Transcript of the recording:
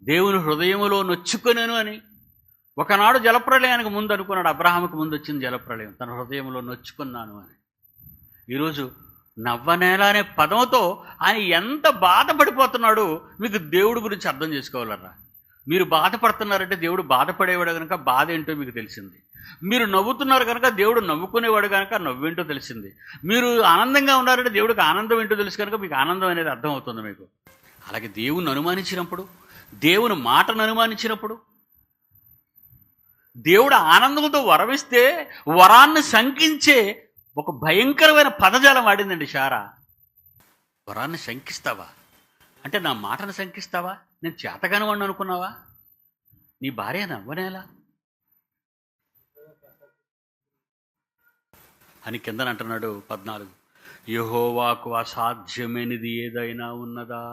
దేవుని హృదయములో నొచ్చుకొనెను అని. ఒకనాడు జలప్రళయానికి ముందు అనుకున్నాడు, అబ్రహాముకు ముందు వచ్చింది జలప్రళయం, తన హృదయంలో నొచ్చుకున్నాను అని. ఈరోజు నవ్వనేల అనే పదంతో ఆయన ఎంత బాధపడిపోతున్నాడో మీకు దేవుడి గురించి అర్థం చేసుకోవాలరా. మీరు బాధపడుతున్నారంటే దేవుడు బాధపడేవాడు కనుక బాధ ఏంటో మీకు తెలిసింది. మీరు నవ్వుతున్నారు కనుక దేవుడు నవ్వుకునేవాడు కనుక నవ్వేంటో తెలిసింది. మీరు ఆనందంగా ఉన్నారంటే దేవుడికి ఆనందం ఏంటో తెలుసు కనుక మీకు ఆనందం అనేది అర్థం అవుతుంది మీకు. అలాగే దేవుణ్ణి అనుమానించినప్పుడు, దేవుని మాటను అనుమానించినప్పుడు, దేవుడు ఆనందంతో వరమిస్తే వరాన్ని శంకించే ఒక భయంకరమైన పదజాలం వాడిందండి శారా. వరాన్ని శంకిస్తావా అంటే నా మాటను శంకిస్తావా? నేను చేతగానివాడిని అనుకున్నావా? నీ భార్య నవ్వనేలా అని కిందన అంటున్నాడు 14, యెహోవాకు అసాధ్యమైనది ఏదైనా ఉన్నదా?